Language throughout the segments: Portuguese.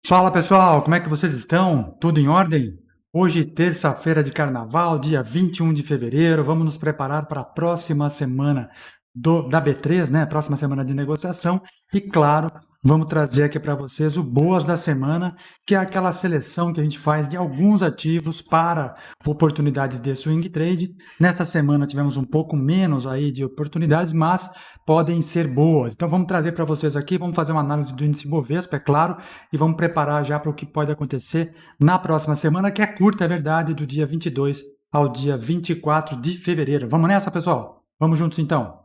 Fala pessoal, como é que vocês estão? Tudo em ordem? Hoje, terça-feira de carnaval, dia 21 de fevereiro, vamos nos preparar para a próxima semana da B3, né? Próxima semana de negociação. E claro, vamos trazer aqui para vocês o Boas da Semana, que é aquela seleção que a gente faz de alguns ativos para oportunidades de swing trade. Nesta semana tivemos um pouco menos aí de oportunidades, mas podem ser boas. Então vamos trazer para vocês aqui, vamos fazer uma análise do índice Bovespa, é claro, e vamos preparar já para o que pode acontecer na próxima semana, que é curta, é verdade, do dia 22 ao dia 24 de fevereiro. Vamos nessa, pessoal? Vamos juntos então.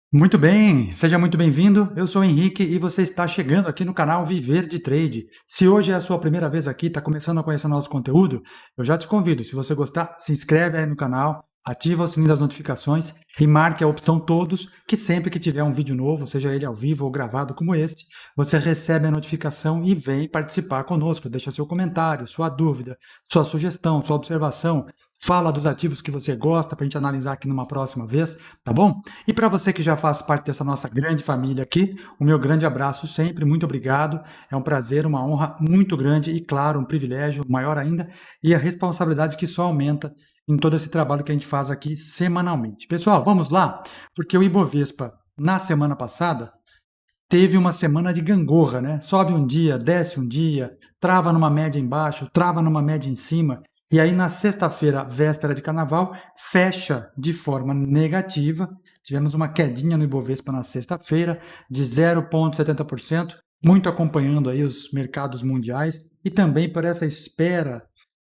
Muito bem, seja muito bem-vindo. Eu sou o Henrique e você está chegando aqui no canal Viver de Trade. Se hoje é a sua primeira vez aqui, está começando a conhecer nosso conteúdo, eu já te convido. Se você gostar, se inscreve aí no canal, ativa o sininho das notificações e marque a opção todos, que sempre que tiver um vídeo novo, seja ele ao vivo ou gravado como este, você recebe a notificação e vem participar conosco. Deixa seu comentário, sua dúvida, sua sugestão, sua observação. Fala dos ativos que você gosta para a gente analisar aqui numa próxima vez, tá bom? E para você que já faz parte dessa nossa grande família aqui, o meu grande abraço sempre, muito obrigado. É um prazer, uma honra muito grande e, claro, um privilégio maior ainda e a responsabilidade que só aumenta em todo esse trabalho que a gente faz aqui semanalmente. Pessoal, vamos lá, porque o Ibovespa, na semana passada, teve uma semana de gangorra, né? Sobe um dia, desce um dia, trava numa média embaixo, trava numa média em cima. E aí, na sexta-feira, véspera de carnaval, fecha de forma negativa. Tivemos uma quedinha no Ibovespa na sexta-feira de 0,70%, muito acompanhando aí os mercados mundiais e também por essa espera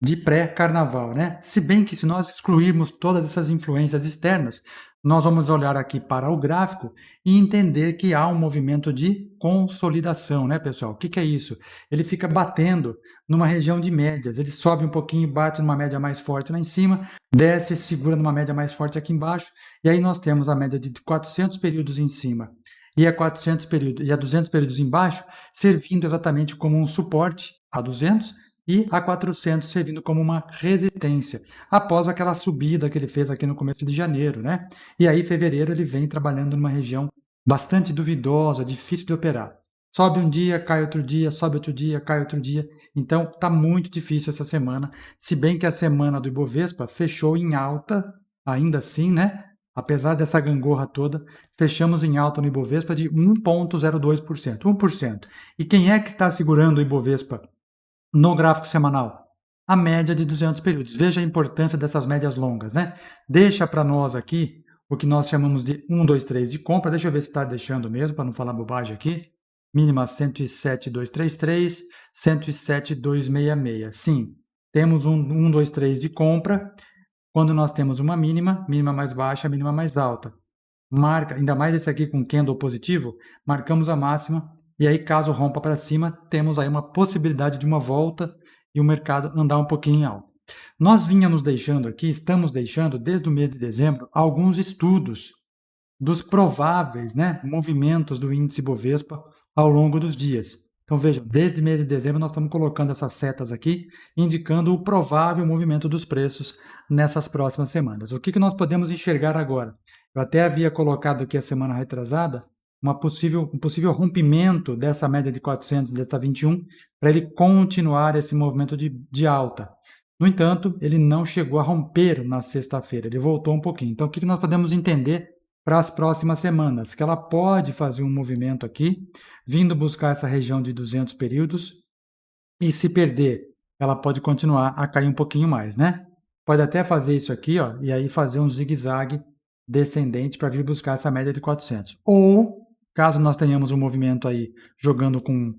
de pré-carnaval, né? Se bem que se nós excluirmos todas essas influências externas, nós vamos olhar aqui para o gráfico e entender que há um movimento de consolidação, né, pessoal? O que que é isso? Ele fica batendo numa região de médias, ele sobe um pouquinho, bate numa média mais forte lá em cima, desce, segura numa média mais forte aqui embaixo, e aí nós temos a média de 400 períodos em cima e a 400 períodos e a 200 períodos embaixo, servindo exatamente como um suporte a 200 e a 400 servindo como uma resistência, após aquela subida que ele fez aqui no começo de janeiro, né? E aí, fevereiro, ele vem trabalhando numa região bastante duvidosa, difícil de operar. Sobe um dia, cai outro dia, sobe outro dia, cai outro dia. Então, está muito difícil essa semana, se bem que a semana do Ibovespa fechou em alta, ainda assim, né? Apesar dessa gangorra toda, fechamos em alta no Ibovespa de 1,02%, 1%. E quem é que está segurando o Ibovespa no gráfico semanal? A média de 200 períodos. Veja a importância dessas médias longas, né? Deixa para nós aqui o que nós chamamos de 1, 2, 3 de compra. Deixa eu ver se está deixando mesmo, para não falar bobagem aqui. Mínima 107,233, 107,266. Sim, temos um 1, 2, 3 de compra. Quando nós temos uma mínima, mínima mais baixa, mínima mais alta. Marca, ainda mais esse aqui com candle positivo, marcamos a máxima e aí caso rompa para cima, temos aí uma possibilidade de uma volta e o mercado andar um pouquinho em alta. Nós vínhamos deixando aqui, estamos deixando desde o mês de dezembro alguns estudos dos prováveis, né, movimentos do índice Bovespa ao longo dos dias. Então vejam, desde mês de dezembro nós estamos colocando essas setas aqui, indicando o provável movimento dos preços nessas próximas semanas. O que que nós podemos enxergar agora? Eu até havia colocado aqui a semana retrasada um possível rompimento dessa média de 400, dessa 21, para ele continuar esse movimento de alta. No entanto, ele não chegou a romper na sexta-feira, ele voltou um pouquinho. Então, o que nós podemos entender para as próximas semanas? Que ela pode fazer um movimento aqui, vindo buscar essa região de 200 períodos, e se perder, ela pode continuar a cair um pouquinho mais, né? Pode até fazer isso aqui, ó, e aí fazer um zigue-zague descendente para vir buscar essa média de 400. Ou, caso nós tenhamos um movimento aí jogando com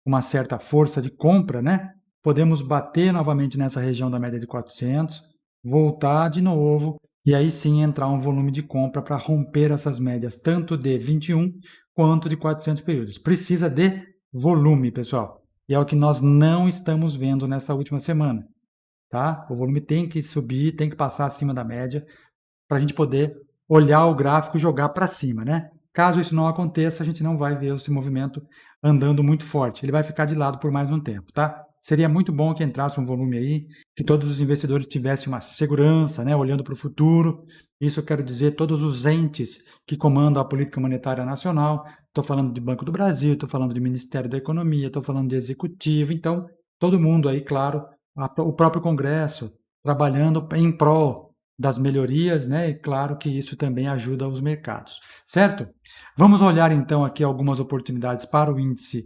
uma certa força de compra, né? Podemos bater novamente nessa região da média de 400, voltar de novo e aí sim entrar um volume de compra para romper essas médias tanto de 21 quanto de 400 períodos. Precisa de volume, pessoal. E é o que nós não estamos vendo nessa última semana, tá? O volume tem que subir, tem que passar acima da média para a gente poder olhar o gráfico e jogar para cima, né? Caso isso não aconteça, a gente não vai ver esse movimento andando muito forte. Ele vai ficar de lado por mais um tempo, tá? seria muito bom que entrasse um volume aí, que todos os investidores tivessem uma segurança, né, olhando para o futuro. Isso eu quero dizer todos os entes que comandam a política monetária nacional. Estou falando de Banco do Brasil, estou falando de Ministério da Economia, estou falando de Executivo. Então, todo mundo aí, claro, o próprio Congresso, trabalhando em prol das melhorias, né? E claro que isso também ajuda os mercados, certo? Vamos olhar então aqui algumas oportunidades para o índice,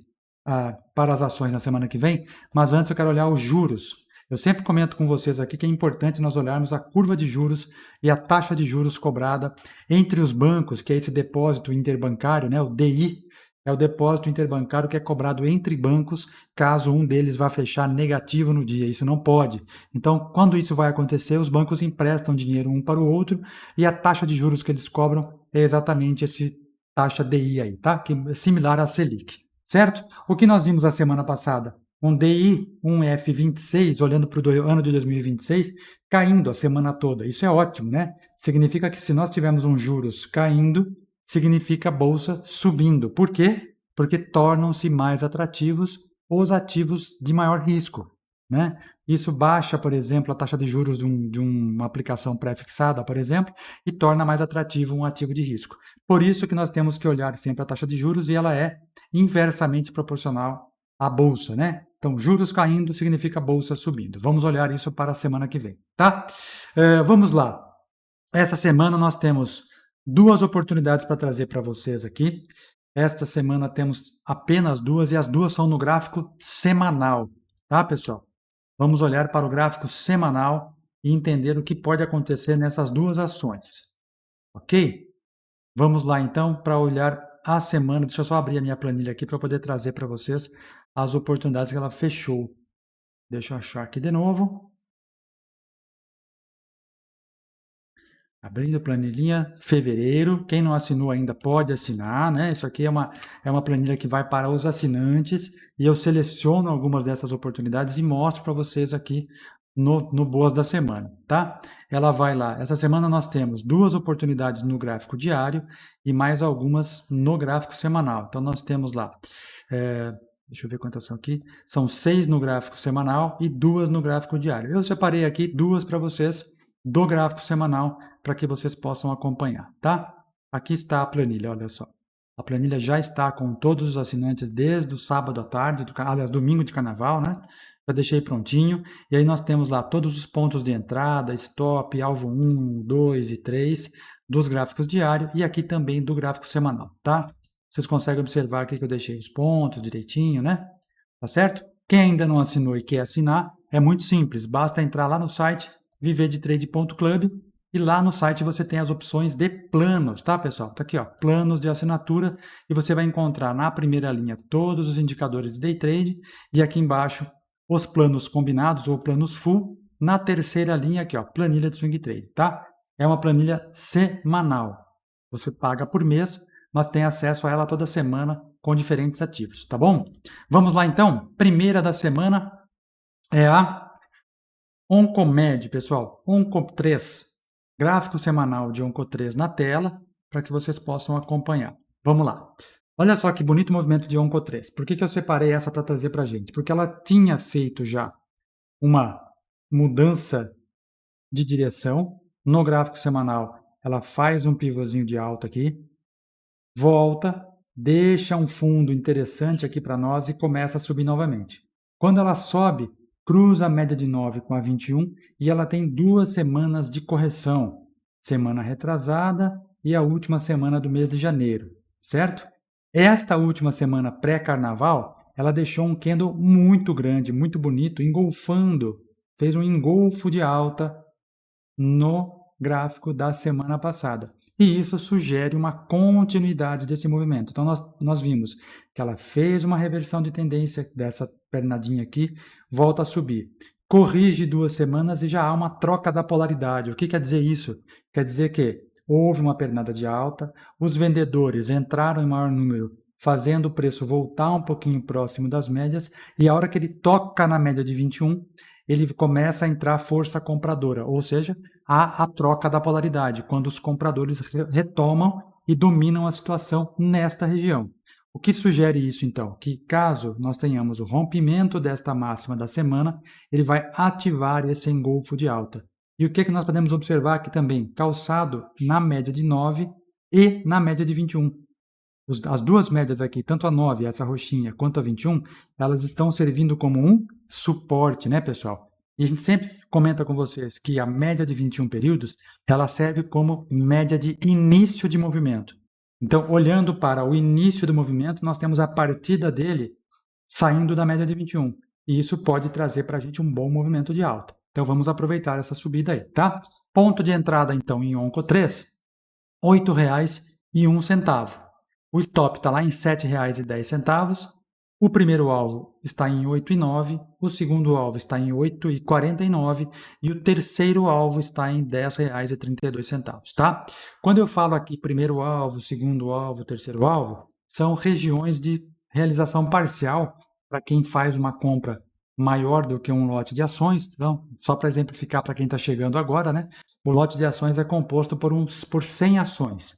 para as ações na semana que vem, mas antes eu quero olhar os juros. Eu sempre comento com vocês aqui que é importante nós olharmos a curva de juros e a taxa de juros cobrada entre os bancos, que é esse depósito interbancário, né, o DI, é o depósito interbancário que é cobrado entre bancos caso um deles vá fechar negativo no dia. Isso não pode. Então, quando isso vai acontecer, os bancos emprestam dinheiro um para o outro e a taxa de juros que eles cobram é exatamente esse taxa DI aí, tá? Que é similar à Selic, certo? O que nós vimos a semana passada? Um DI, um F26, olhando para o ano de 2026, caindo a semana toda. Isso é ótimo, né? Significa que se nós tivermos um juros caindo, significa a bolsa subindo. Por quê? Porque tornam-se mais atrativos os ativos de maior risco, né? Isso baixa, por exemplo, a taxa de juros de uma aplicação pré-fixada, por exemplo, e torna mais atrativo um ativo de risco. Por isso que nós temos que olhar sempre a taxa de juros e ela é inversamente proporcional à bolsa, né? Então, juros caindo significa bolsa subindo. Vamos olhar isso para a semana que vem, tá? Vamos lá. Essa semana nós temos duas oportunidades para trazer para vocês aqui. Esta semana temos apenas duas e as duas são no gráfico semanal, tá, pessoal? Vamos olhar para o gráfico semanal e entender o que pode acontecer nessas duas ações, ok? Vamos lá então para olhar a semana. Deixa eu só abrir a minha planilha aqui para poder trazer para vocês as oportunidades que ela fechou. Deixa eu achar aqui de novo. Abrindo planilhinha, fevereiro. Quem não assinou ainda pode assinar, né? Isso aqui é uma planilha que vai para os assinantes e eu seleciono algumas dessas oportunidades e mostro para vocês aqui no Boas da Semana, tá? Ela vai lá. Essa semana nós temos duas oportunidades no gráfico diário e mais algumas no gráfico semanal. Então nós temos lá, deixa eu ver quantas são aqui. São 6 no gráfico semanal e 2 no gráfico diário. Eu separei aqui duas para vocês do gráfico semanal para que vocês possam acompanhar, tá? Aqui está a planilha, olha só. A planilha já está com todos os assinantes desde o sábado à tarde, aliás, domingo de carnaval, né? Já deixei prontinho. E aí nós temos lá todos os pontos de entrada, stop, alvo 1, 2 e 3 dos gráficos diários e aqui também do gráfico semanal, tá? Vocês conseguem observar aqui que eu deixei os pontos direitinho, né? Tá certo? Quem ainda não assinou e quer assinar, é muito simples. Basta entrar lá no site viverdetrade.club e lá no site você tem as opções de planos, tá, pessoal? Tá aqui, ó, planos de assinatura e você vai encontrar na primeira linha todos os indicadores de day trade e aqui embaixo os planos combinados ou planos full. Na terceira linha aqui, ó, planilha de swing trade, tá? É uma planilha semanal. Você paga por mês, mas tem acesso a ela toda semana com diferentes ativos, tá bom? Vamos lá então. Primeira da semana é a Oncomed, pessoal, Onco3, gráfico semanal de Onco3 na tela, para que vocês possam acompanhar. Vamos lá. Olha só que bonito movimento de Onco3. Por que eu separei essa para trazer para a gente? Porque ela tinha feito já uma mudança de direção. No gráfico semanal, ela faz um pivôzinho de alta aqui, volta, deixa um fundo interessante aqui para nós e começa a subir novamente. Quando ela sobe, cruza a média de 9 com a 21 e ela tem 2 semanas de correção, semana retrasada e a última semana do mês de janeiro, certo? Esta última semana pré-carnaval, ela deixou um candle muito grande, muito bonito, engolfando, fez um engolfo de alta no gráfico da semana passada. E isso sugere uma continuidade desse movimento. Então, nós vimos que ela fez uma reversão de tendência dessa pernadinha aqui, volta a subir. Corrige 2 semanas e já há uma troca da polaridade. O que quer dizer isso? Quer dizer que houve uma pernada de alta, os vendedores entraram em maior número, fazendo o preço voltar um pouquinho próximo das médias, e a hora que ele toca na média de 21, ele começa a entrar força compradora, ou seja, há a troca da polaridade, quando os compradores retomam e dominam a situação nesta região. O que sugere isso, então? Que caso nós tenhamos o rompimento desta máxima da semana, ele vai ativar esse engolfo de alta. E o que nós podemos observar aqui também? Calçado na média de 9 e na média de 21. As duas médias aqui, tanto a 9, essa roxinha, quanto a 21, elas estão servindo como um suporte, né, pessoal? E a gente sempre comenta com vocês que a média de 21 períodos, ela serve como média de início de movimento. Então, olhando para o início do movimento, nós temos a partida dele saindo da média de 21. E isso pode trazer para a gente um bom movimento de alta. Então, vamos aproveitar essa subida aí, tá? Ponto de entrada, então, em Onco3, R$ 8,01. O stop está lá em R$ 7,10. O primeiro alvo está em 8,09, o segundo alvo está em 8,49 e o terceiro alvo está em R$ 10,32, tá? Quando eu falo aqui primeiro alvo, segundo alvo, terceiro alvo, são regiões de realização parcial para quem faz uma compra maior do que um lote de ações. Então, só para exemplificar para quem está chegando agora, né? O lote de ações é composto por 100 ações.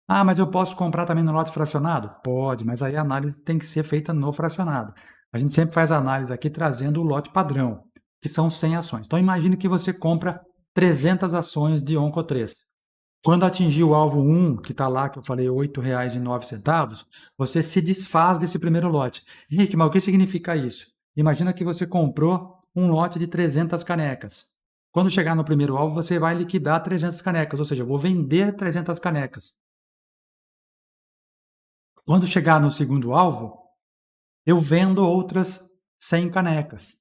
Ah, mas eu posso comprar também no lote fracionado? Pode, mas aí a análise tem que ser feita no fracionado. A gente sempre faz a análise aqui trazendo o lote padrão, que são 100 ações. Então, imagine que você compra 300 ações de Onco3. Quando atingir o alvo 1, que está lá, que eu falei, R$ 8,09, você se desfaz desse primeiro lote. Henrique, mas o que significa isso? Imagina que você comprou um lote de 300 canecas. Quando chegar no primeiro alvo, você vai liquidar 300 canecas, ou seja, eu vou vender 300 canecas. Quando chegar no segundo alvo, eu vendo outras 100 canecas.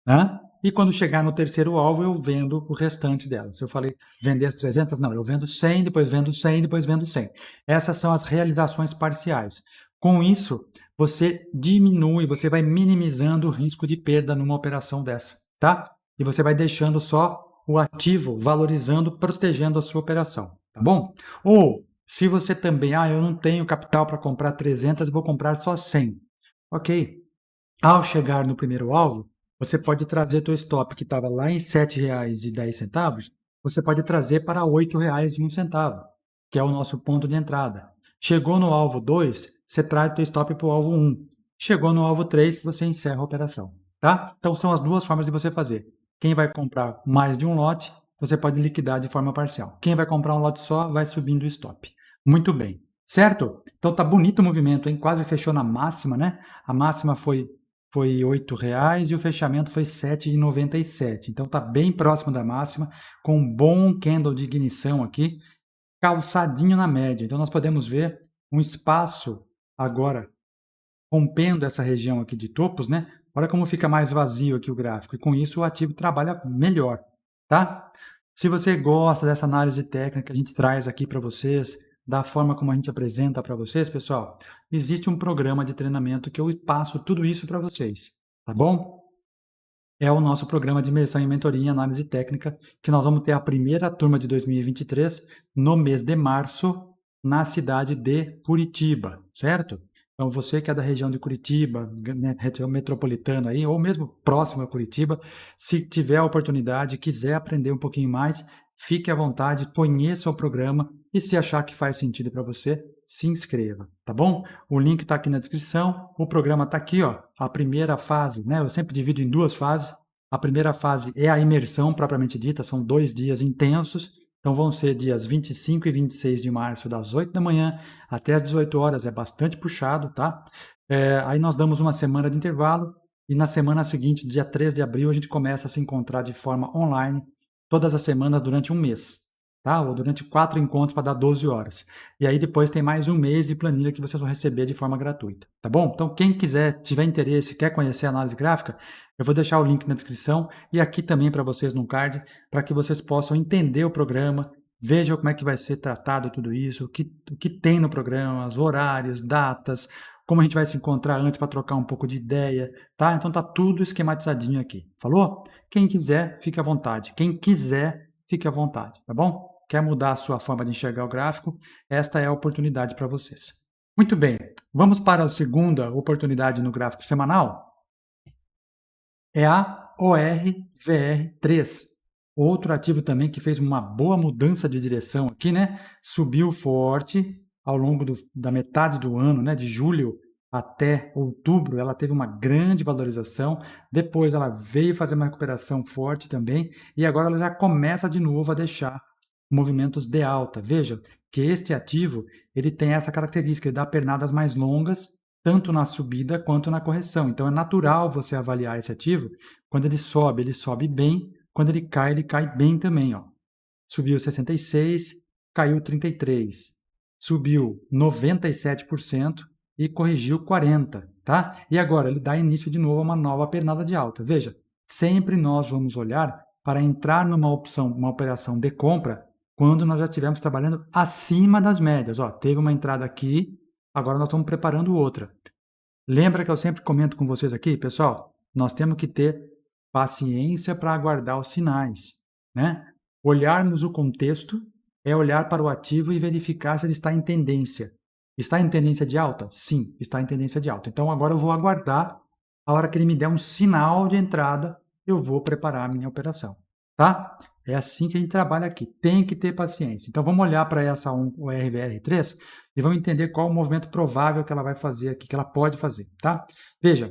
Né? E quando chegar no terceiro alvo, eu vendo o restante delas. Se eu falei vender as 300, não, eu vendo 100, depois vendo 100, depois vendo 100. Essas são as realizações parciais. Com isso, você diminui, você vai minimizando o risco de perda numa operação dessa, tá? E você vai deixando só o ativo valorizando, protegendo a sua operação, tá bom? Ou, se você também, eu não tenho capital para comprar 300, vou comprar só 100. Ok. Ao chegar no primeiro alvo, você pode trazer teu stop que estava lá em R$ 7,10, você pode trazer para R$ 8,01, que é o nosso ponto de entrada. Chegou no alvo 2, você traz teu stop para o alvo 1. Chegou no alvo 3, você encerra a operação, tá? Então são as duas formas de você fazer. Quem vai comprar mais de um lote, você pode liquidar de forma parcial. Quem vai comprar um lote só, vai subindo o stop. Muito bem, certo? Então tá bonito o movimento, hein? Quase fechou na máxima, né? A máxima foi R$ 8,00 e o fechamento foi R$ 7,97. Então está bem próximo da máxima, com um bom candle de ignição aqui, calçadinho na média. Então nós podemos ver um espaço agora rompendo essa região aqui de topos, né? Olha como fica mais vazio aqui o gráfico. E com isso o ativo trabalha melhor, tá? Se você gosta dessa análise técnica que a gente traz aqui para vocês, da forma como a gente apresenta para vocês, pessoal, existe um programa de treinamento que eu passo tudo isso para vocês, tá bom? É o nosso programa de imersão em mentoria em análise técnica, que nós vamos ter a primeira turma de 2023 no mês de março, na cidade de Curitiba, certo? Então, você que é da região de Curitiba, né, região metropolitana aí, ou mesmo próximo a Curitiba, se tiver a oportunidade, quiser aprender um pouquinho mais, fique à vontade, conheça o programa e se achar que faz sentido para você, se inscreva, tá bom? O link está aqui na descrição, o programa está aqui, ó, a primeira fase, né? Eu sempre divido em duas fases. A primeira fase é a imersão propriamente dita, são 2 dias intensos, então vão ser dias 25 e 26 de março, das 8 da manhã até as 18 horas, é bastante puxado, tá? Aí nós damos uma semana de intervalo e na semana seguinte, dia 3 de abril, a gente começa a se encontrar de forma online todas as semanas durante um mês, tá? Ou durante 4 encontros para dar 12 horas. E aí depois tem mais um mês de planilha que vocês vão receber de forma gratuita, tá bom? Então quem quiser, tiver interesse, quer conhecer a análise gráfica, eu vou deixar o link na descrição e aqui também para vocês no card, para que vocês possam entender o programa, vejam como é que vai ser tratado tudo isso, o que tem no programa, os horários, datas, como a gente vai se encontrar antes para trocar um pouco de ideia, tá? Então tá tudo esquematizadinho aqui, falou? Quem quiser, fique à vontade. Quem quiser, fique à vontade, tá bom? Quer mudar a sua forma de enxergar o gráfico? Esta é a oportunidade para vocês. Muito bem, vamos para a segunda oportunidade no gráfico semanal? É a ORVR3. Outro ativo também que fez uma boa mudança de direção aqui, né? Subiu forte, ao longo da metade do ano, né, de julho até outubro, ela teve uma grande valorização, depois ela veio fazer uma recuperação forte também, e agora ela já começa de novo a deixar movimentos de alta. Veja que este ativo ele tem essa característica, ele dá pernadas mais longas, tanto na subida quanto na correção. Então é natural você avaliar esse ativo, quando ele sobe bem, quando ele cai bem também. Ó. Subiu 66, caiu 33, subiu 97% e corrigiu 40%, tá? E agora ele dá início de novo a uma nova pernada de alta. Veja, sempre nós vamos olhar para entrar numa opção, uma operação de compra, quando nós já estivermos trabalhando acima das médias. Ó, teve uma entrada aqui, agora nós estamos preparando outra. Lembra que eu sempre comento com vocês aqui, pessoal? Nós temos que ter paciência para aguardar os sinais, né? Olharmos o contexto é olhar para o ativo e verificar se ele está em tendência. Está em tendência de alta? Sim, está em tendência de alta. Então agora eu vou aguardar a hora que ele me der um sinal de entrada, eu vou preparar a minha operação, tá? É assim que a gente trabalha aqui, tem que ter paciência. Então vamos olhar para essa o RVR3 e vamos entender qual o movimento provável que ela vai fazer aqui, que ela pode fazer, tá? Veja,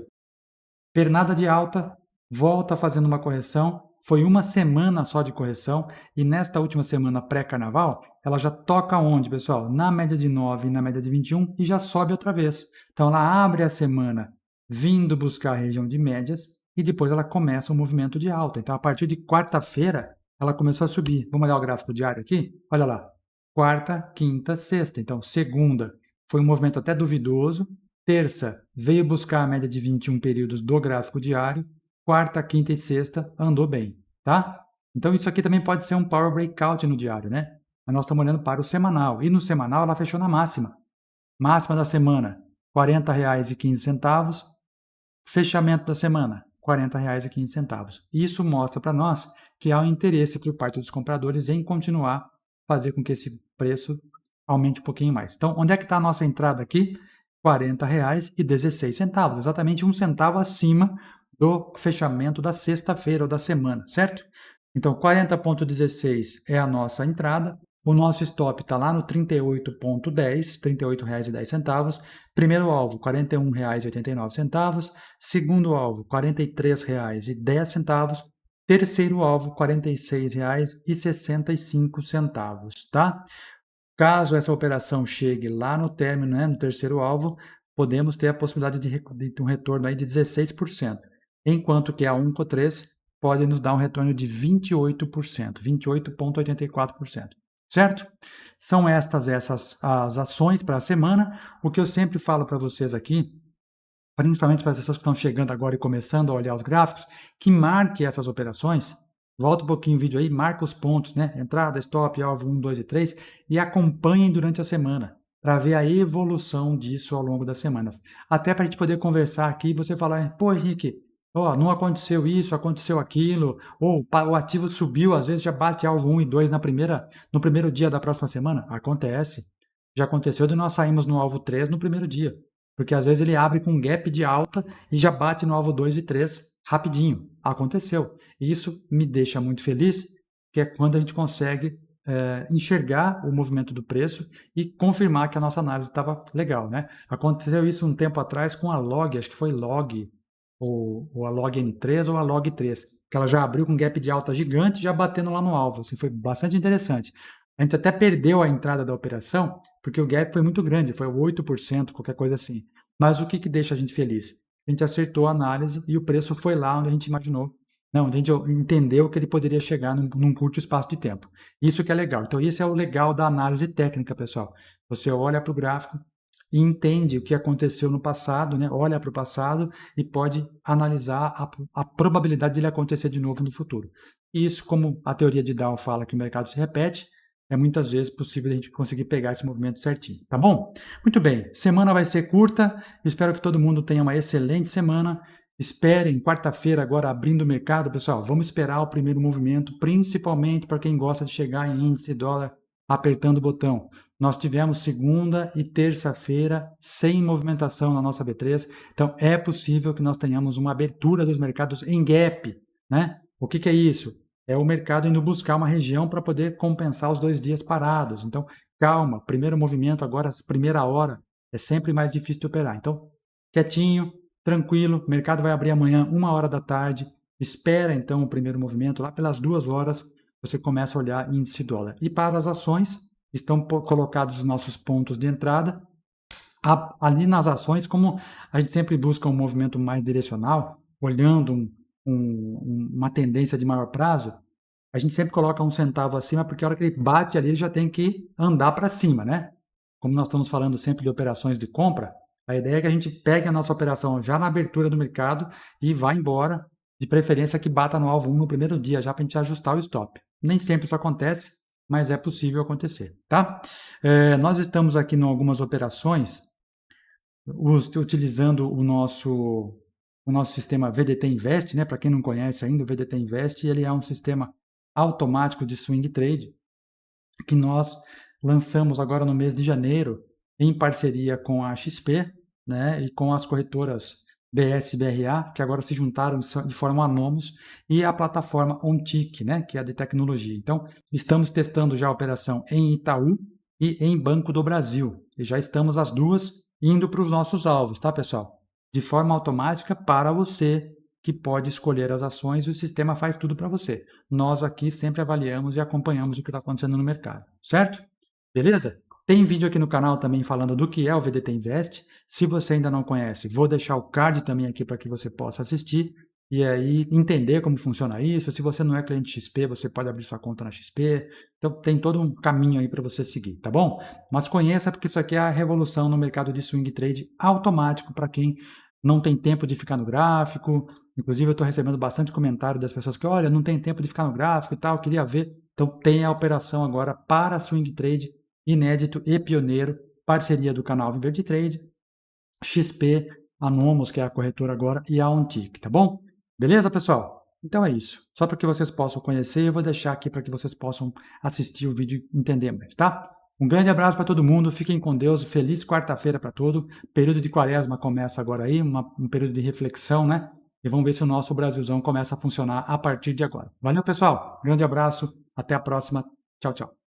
pernada de alta, volta fazendo uma correção, foi uma semana só de correção, e nesta última semana pré-carnaval, ela já toca onde, pessoal? Na média de 9 e na média de 21 e já sobe outra vez. Então ela abre a semana vindo buscar a região de médias e depois ela começa um movimento de alta. Então a partir de quarta-feira, ela começou a subir. Vamos olhar o gráfico diário aqui? Olha lá. Quarta, quinta, sexta. Então segunda foi um movimento até duvidoso. Terça veio buscar a média de 21 períodos do gráfico diário. Quarta, quinta e sexta andou bem, tá? Então isso aqui também pode ser um power breakout no diário, né? Mas nós estamos olhando para o semanal. E no semanal ela fechou na máxima. Máxima da semana, R$ 40,15. Fechamento da semana, R$ 40,15. Isso mostra para nós que há um interesse por parte dos compradores em continuar fazer com que esse preço aumente um pouquinho mais. Então, onde é que está a nossa entrada aqui? R$ 40,16, exatamente 1 centavo acima do fechamento da sexta-feira ou da semana, certo? Então, 40,16 é a nossa entrada. O nosso stop está lá no 38,10, R$ 38,10. Primeiro alvo, R$ 41,89. Segundo alvo, R$ 43,10. Terceiro alvo, R$ 46,65, tá? Caso essa operação chegue lá no término, né, no terceiro alvo, podemos ter a possibilidade de um retorno aí de 16%, enquanto que a Onco3 pode nos dar um retorno de 28%, 28,84%, certo? São essas as ações para a semana. O que eu sempre falo para vocês aqui, principalmente para as pessoas que estão chegando agora e começando a olhar os gráficos, que marque essas operações. Volta um pouquinho o vídeo aí, marca os pontos, né? Entrada, stop, alvo 1, 2 e 3 e acompanhem durante a semana para ver a evolução disso ao longo das semanas. Até para a gente poder conversar aqui e você falar, pô, Henrique, ó, não aconteceu isso, aconteceu aquilo, ou o ativo subiu, às vezes já bate alvo 1 e 2 no primeiro dia da próxima semana. Acontece. Já aconteceu de nós sairmos no alvo 3 no primeiro dia. Porque às vezes ele abre com um gap de alta e já bate no alvo 2 e 3 rapidinho. Aconteceu. E isso me deixa muito feliz, que é quando a gente consegue enxergar o movimento do preço e confirmar que a nossa análise estava legal, né? Aconteceu isso um tempo atrás com a Log, acho que foi Log, ou a Log N3 ou a Log 3, que ela já abriu com um gap de alta gigante, já batendo lá no alvo. Assim, foi bastante interessante. A gente até perdeu a entrada da operação, porque o gap foi muito grande, foi 8%, qualquer coisa assim. Mas o que deixa a gente feliz? A gente acertou a análise e o preço foi lá onde a gente imaginou. Não, onde a gente entendeu que ele poderia chegar num curto espaço de tempo. Isso que é legal. Então, esse é o legal da análise técnica, pessoal. Você olha para o gráfico e entende o que aconteceu no passado, né? Olha para o passado e pode analisar a probabilidade de ele acontecer de novo no futuro. Isso, como a teoria de Dow fala que o mercado se repete, é muitas vezes possível a gente conseguir pegar esse movimento certinho, tá bom? Muito bem, semana vai ser curta, espero que todo mundo tenha uma excelente semana. Esperem, quarta-feira agora abrindo o mercado, pessoal, vamos esperar o primeiro movimento, principalmente para quem gosta de chegar em índice dólar apertando o botão. Nós tivemos segunda e terça-feira sem movimentação na nossa B3, então é possível que nós tenhamos uma abertura dos mercados em gap, né? O que é isso? É o mercado indo buscar uma região para poder compensar os 2 dias parados. Então, calma, primeiro movimento agora, primeira hora, é sempre mais difícil de operar. Então, quietinho, tranquilo, o mercado vai abrir amanhã 1h da tarde, espera então o primeiro movimento, lá pelas 2 horas você começa a olhar índice dólar. E para as ações, estão colocados os nossos pontos de entrada. Ali nas ações, como a gente sempre busca um movimento mais direcional, olhando uma tendência de maior prazo, a gente sempre coloca 1 centavo acima, porque a hora que ele bate ali, ele já tem que andar para cima, né? Como nós estamos falando sempre de operações de compra, a ideia é que a gente pegue a nossa operação já na abertura do mercado e vá embora, de preferência que bata no alvo 1 no primeiro dia, já para a gente ajustar o stop. Nem sempre isso acontece, mas é possível acontecer, tá? Nós estamos aqui em algumas operações, utilizando o nosso sistema VDT Invest, né? Para quem não conhece ainda, o VDT Invest, ele é um sistema automático de swing trade que nós lançamos agora no mês de janeiro em parceria com a XP, né, e com as corretoras BS e BRA, que agora se juntaram de forma anônimos, e a plataforma OnTick, né, que é a de tecnologia. Então, estamos testando já a operação em Itaú e em Banco do Brasil. E já estamos as duas indo para os nossos alvos, tá, pessoal? De forma automática para você que pode escolher as ações e o sistema faz tudo para você. Nós aqui sempre avaliamos e acompanhamos o que está acontecendo no mercado, certo? Beleza? Tem vídeo aqui no canal também falando do que é o VDT Invest. Se você ainda não conhece, vou deixar o card também aqui para que você possa assistir e aí entender como funciona isso. Se você não é cliente XP, você pode abrir sua conta na XP. Então tem todo um caminho aí para você seguir, tá bom? Mas conheça, porque isso aqui é a revolução no mercado de swing trade automático para quem não tem tempo de ficar no gráfico. Inclusive eu estou recebendo bastante comentário das pessoas que, olha, não tem tempo de ficar no gráfico e tal, queria ver. Então tem a operação agora para swing trade, inédito e pioneiro, parceria do canal Viver de Trade, XP, a Nomos, que é a corretora agora, e a OnTick, tá bom? Beleza, pessoal? Então é isso. Só para que vocês possam conhecer, eu vou deixar aqui para que vocês possam assistir o vídeo e entender mais, tá? Um grande abraço para todo mundo, fiquem com Deus, feliz quarta-feira para todo. Período de quaresma começa agora aí, um período de reflexão, né? E vamos ver se o nosso Brasilzão começa a funcionar a partir de agora. Valeu, pessoal. Grande abraço, até a próxima. Tchau, tchau.